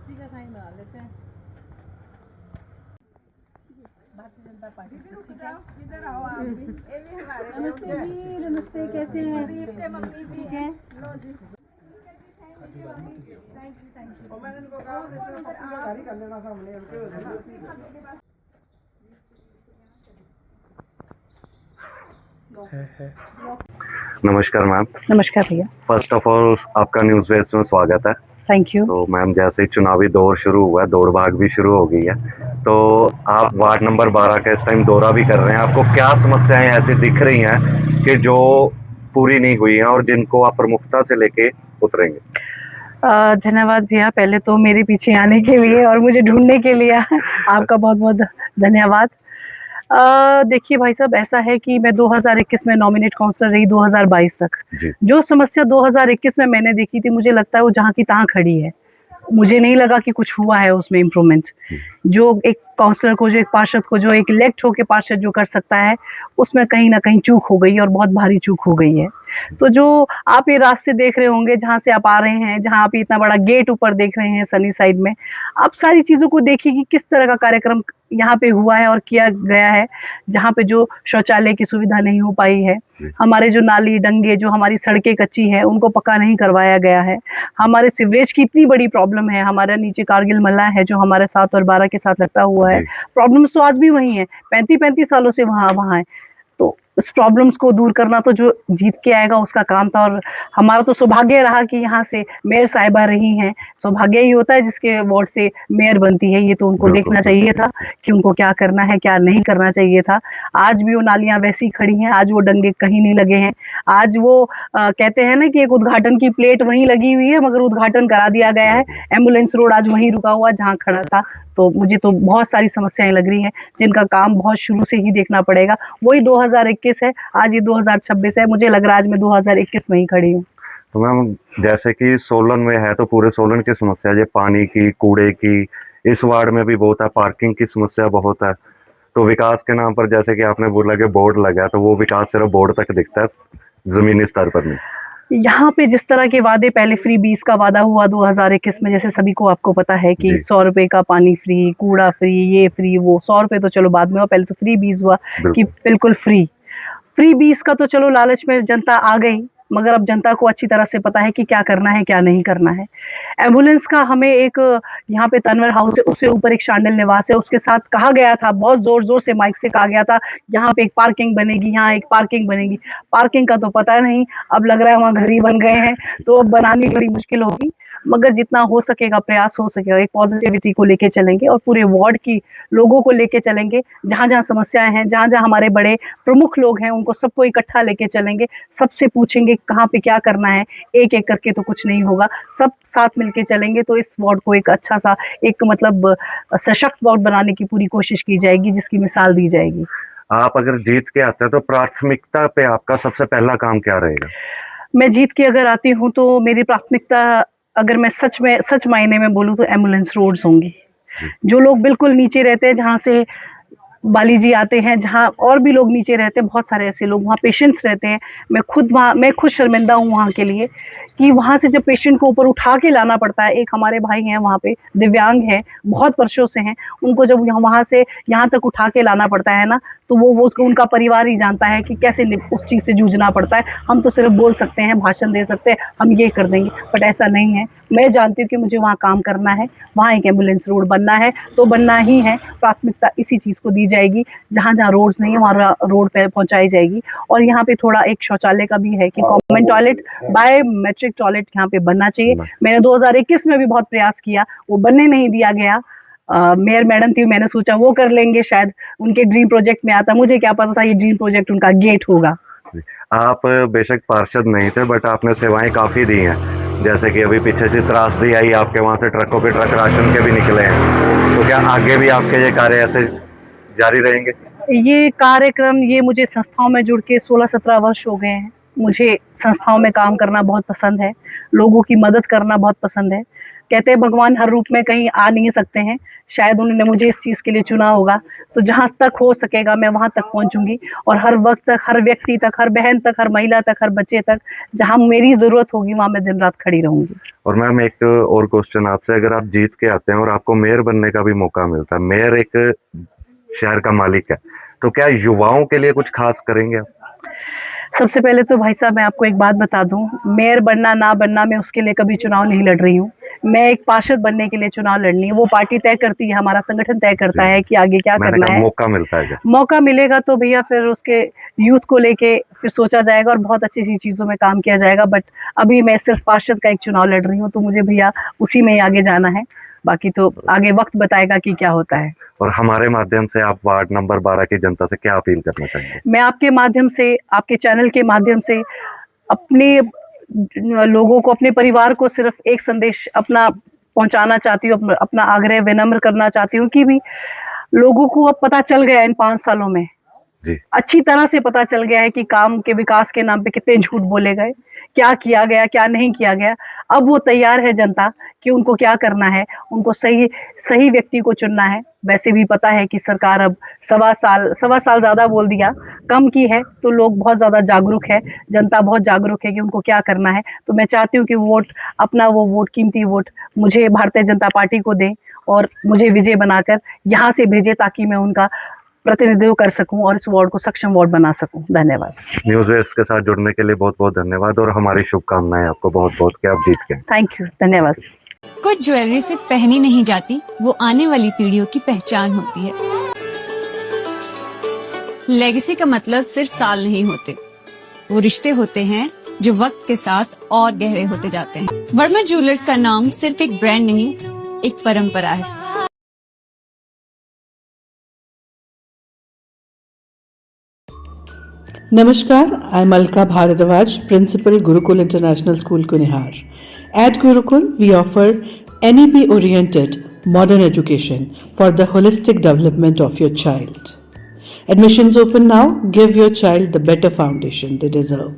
का साइन बना लेते हैं भारतीय जनता पार्टी से। ठीक है, इधर आओ आप भी। ये भी हमारे नमस्ते जी, नमस्ते, कैसे हैं? मम्मी जी है। लो जी, थैंक यू। और मैंने इनको कहा गाड़ी कर लेना सामने उनके हो जाना। नमस्कार मैम। नमस्कार भैया। फर्स्ट ऑफ ऑल आपका न्यूज़ वेस्ट में स्वागत है। Thank you. तो मैम जैसे ही चुनावी दौर शुरू हुआ है, दौड़ भाग भी शुरू हो गई है, तो आप वार्ड नंबर 12 का इस टाइम दौरा भी कर रहे हैं। आपको क्या समस्याएं ऐसी दिख रही हैं कि जो पूरी नहीं हुई हैं और जिनको आप प्रमुखता से लेके उतरेंगे? धन्यवाद भैया, पहले तो मेरे पीछे आने के लिए और मुझे ढूंढने के लिए आपका बहुत बहुत धन्यवाद। देखिए भाई साहब, ऐसा है कि मैं 2021 में नॉमिनेट काउंसलर रही 2022 तक। जो समस्या 2021 में मैंने देखी थी, मुझे लगता है वो जहाँ की तहाँ खड़ी है। मुझे नहीं लगा कि कुछ हुआ है उसमें इम्प्रूवमेंट। जो एक काउंसलर को, जो एक पार्षद को, जो एक इलेक्ट होकर पार्षद जो कर सकता है, उसमें कहीं ना कहीं चूक हो गई और बहुत भारी चूक हो गई है। तो जो आप ये रास्ते देख रहे होंगे, जहाँ से आप आ रहे हैं, जहाँ आप इतना बड़ा गेट ऊपर देख रहे हैं सनी साइड में, आप सारी चीज़ों को देखिए कि किस तरह का कार्यक्रम यहाँ पे हुआ है और किया गया है। जहाँ पे जो शौचालय की सुविधा नहीं हो पाई है, हमारे जो नाली डंगे, जो हमारी सड़कें कच्ची हैं, उनको पक्का नहीं करवाया गया है। हमारे सीवरेज की इतनी बड़ी प्रॉब्लम है। हमारा नीचे कारगिल मल्ला है जो हमारे 7 और 12 के साथ लगता हुआ है। प्रॉब्लम्स तो आज भी वही है, 35 सालों से वहाँ है। तो इस प्रॉब्लम्स को दूर करना तो जो जीत के आएगा उसका काम था। और हमारा तो सौभाग्य रहा कि यहाँ से मेयर साहिबा रही हैं। सौभाग्य ही होता है जिसके वार्ड से मेयर बनती है। ये तो उनको देखना चाहिए था कि उनको क्या करना है, क्या नहीं करना चाहिए था। आज भी वो नालियाँ वैसी खड़ी हैं, आज वो डंगे कहीं नहीं लगे हैं। आज वो कहते हैं ना कि एक उद्घाटन की प्लेट वहीं लगी हुई है, मगर उद्घाटन करा दिया गया है। एम्बुलेंस रोड आज वहीं रुका हुआ जहाँ खड़ा था। तो मुझे तो बहुत सारी समस्याएं लग रही हैं जिनका काम बहुत शुरू से ही देखना पड़ेगा। वही 2021 है, आज ये 2026 है। मुझे लग रहा है आज मैं 2021 में ही खड़ी हूँ। तो मैम जैसे कि सोलन में है तो पूरे सोलन की समस्या है, पानी की, कूड़े की, इस वार्ड में भी बहुत है, पार्किंग की समस्या बहुत है। तो विकास के नाम पर जैसे कि आपने बोला कि बोर्ड लगा, तो वो विकास सिर्फ बोर्ड तक दिखता है, जमीनी स्तर पर नहीं। यहाँ पे जिस तरह के वादे, पहले फ्री 20 का वादा हुआ 2021 में, जैसे सभी को आपको पता है कि 100 रुपए का पानी फ्री, कूड़ा फ्री, ये फ्री, वो 100 रुपए तो चलो बाद में हुआ, पहले तो फ्री 20 हुआ कि बिल्कुल फ्री 20 का तो चलो लालच में जनता आ गई। मगर अब जनता को अच्छी तरह से पता है कि क्या करना है, क्या नहीं करना है। एम्बुलेंस का हमें एक, यहाँ पे तनवर हाउस है, उससे ऊपर एक शांडिल निवास है, उसके साथ कहा गया था, बहुत जोर जोर से माइक से कहा गया था, यहाँ पे एक पार्किंग बनेगी, यहाँ एक पार्किंग बनेगी। पार्किंग का तो पता नहीं, अब लग रहा है वहाँ घर ही बन गए हैं, तो अब बनानी बड़ी मुश्किल होगी। मगर जितना हो सकेगा, प्रयास हो सकेगा, एक पॉजिटिविटी को लेके चलेंगे और पूरे वार्ड की लोगों को लेके चलेंगे। जहाँ जहाँ समस्याएं हैं, जहाँ जहाँ हमारे बड़े प्रमुख लोग हैं, उनको सबको इकट्ठा लेके चलेंगे, सबसे पूछेंगे कहाँ पे क्या करना है। एक एक करके तो कुछ नहीं होगा, सब साथ मिलके चलेंगे तो इस वार्ड को एक अच्छा सा, एक मतलब सशक्त वार्ड बनाने की पूरी कोशिश की जाएगी, जिसकी मिसाल दी जाएगी। आप अगर जीत के आते हैं तो प्राथमिकता पे आपका सबसे पहला काम क्या रहेगा? मैं जीत के अगर आती हूँ तो मेरी प्राथमिकता, अगर मैं सच मायने में बोलूँ तो एम्बुलेंस रोड्स होंगी। जो लोग बिल्कुल नीचे रहते हैं, जहाँ से बाली जी आते हैं, जहाँ और भी लोग नीचे रहते हैं, बहुत सारे ऐसे लोग वहाँ पेशेंट्स रहते हैं। मैं खुद शर्मिंदा हूँ वहाँ के लिए कि वहाँ से जब पेशेंट को ऊपर उठा के लाना पड़ता है। एक हमारे भाई हैं वहाँ पे, दिव्यांग हैं, बहुत वर्षों से हैं, उनको जब वहाँ से यहाँ तक उठा के लाना पड़ता है ना, तो वो उनका परिवार ही जानता है कि कैसे उस चीज़ से जूझना पड़ता है। हम तो सिर्फ बोल सकते हैं, भाषण दे सकते हैं, हम ये कर देंगे, बट ऐसा नहीं है। मैं जानती हूँ कि मुझे वहाँ काम करना है, वहाँ एक एम्बुलेंस रोड बनना है तो बनना ही है। प्राथमिकता इसी चीज़ को दी जाएगी, जहाँ जहाँ रोड्स नहीं है वहाँ रोड पे पहुँचाई जाएगी। और यहाँ पे थोड़ा एक शौचालय का भी है कि कॉमन टॉयलेट, बायोमेट्रिक टॉयलेट यहाँ पे बनना चाहिए। मैंने 2021 में भी बहुत प्रयास किया, वो बनने नहीं दिया गया। मेयर मैडम थी, मैंने सोचा वो कर लेंगे, शायद उनके ड्रीम प्रोजेक्ट में आता। मुझे क्या पता था ये ड्रीम प्रोजेक्ट उनका गेट होगा। आप बेशक पार्षद नहीं थे, बट आपने सेवाएं काफ़ी दी हैं। जैसे कि अभी पीछे से त्रासदी आई आपके, वहाँ से ट्रकों पे ट्रक राशन के भी निकले हैं, तो क्या आगे भी आपके ये कार्य ऐसे जारी रहेंगे? ये कार्यक्रम, ये मुझे संस्थाओं में जुड़ के 16-17 वर्ष हो गए हैं। मुझे संस्थाओं में काम करना बहुत पसंद है, लोगों की मदद करना बहुत पसंद है। कहते हैं भगवान हर रूप में कहीं आ नहीं सकते हैं, शायद उन्होंने मुझे इस चीज़ के लिए चुना होगा। तो जहाँ तक हो सकेगा मैं वहाँ तक पहुँचूंगी और हर वक्त तक, हर व्यक्ति तक, हर बहन तक, हर महिला तक, हर बच्चे तक, जहाँ मेरी ज़रूरत होगी वहाँ मैं दिन रात खड़ी रहूँगी। और मैम एक और क्वेश्चन आपसे, अगर आप जीत के आते हैं और आपको मेयर बनने का भी मौका मिलता है, मेयर एक शहर का मालिक है, तो क्या युवाओं के लिए कुछ खास करेंगे आप? सबसे पहले तो भाई साहब मैं आपको एक बात बता दूं, मेयर बनना ना बनना मैं उसके लिए कभी चुनाव नहीं लड़ रही हूँ। मैं एक पार्षद बनने के लिए चुनाव लड़नी है, वो पार्टी तय करती है, हमारा संगठन तय करता है कि आगे क्या करना है। मौका मिलता है क्या? मौका मिलेगा तो भैया फिर उसके यूथ को लेके फिर सोचा जाएगा और बहुत अच्छी सी चीज़ों में काम किया जाएगा। बट अभी मैं सिर्फ पार्षद का एक चुनाव लड़ रही हूँ, तो मुझे भैया उसी में ही आगे जाना है, बाकी तो आगे वक्त बताएगा कि क्या होता है। और हमारे माध्यम से आप वार्ड नंबर 12 की जनता से क्या अपील करना चाहेंगे? मैं आपके माध्यम से, आपके चैनल के माध्यम से अपने लोगों को, अपने परिवार को सिर्फ एक संदेश अपना पहुंचाना चाहती हूँ, अपना आग्रह विनम्र करना चाहती हूँ कि भी लोगों को अब पता चल गया इन 5 सालों में जी। अच्छी तरह से पता चल गया है कि काम के विकास के नाम पे कितने झूठ बोले गए, क्या किया गया, क्या नहीं किया गया। अब वो तैयार है जनता कि उनको क्या करना है, उनको सही व्यक्ति को चुनना है। वैसे भी पता है कि सरकार अब सवा साल ज़्यादा बोल दिया, कम की है, तो लोग बहुत ज़्यादा जागरूक है, जनता बहुत जागरूक है कि उनको क्या करना है। तो मैं चाहती हूँ कि वो वोट कीमती वोट मुझे भारतीय जनता पार्टी को दें और मुझे विजय बनाकर यहाँ से भेजे, ताकि मैं उनका प्रतिनिधित्व कर सकूं और इस वार्ड को सक्षम वार्ड बना सकूं। धन्यवाद। न्यूज़ वेस्ट के साथ जुड़ने के लिए बहुत बहुत धन्यवाद और हमारी शुभकामनाएं आपको बहुत बहुत कि आप जीत गए। थैंक यू, धन्यवाद। कुछ ज्वेलरी सिर्फ पहनी नहीं जाती, वो आने वाली पीढ़ियों की पहचान होती है। लेगेसी का मतलब सिर्फ साल नहीं होते, वो रिश्ते होते हैं जो वक्त के साथ और गहरे होते जाते हैं। वर्मा ज्वेलर्स का नाम सिर्फ एक ब्रांड नहीं, एक परंपरा है। Namaskar, I'm Alka Bharadwaj, Principal Gurukul International School, Kunihar. At Gurukul, we offer NEP-oriented modern education for the holistic development of your child. Admissions open now. Give your child the better foundation they deserve.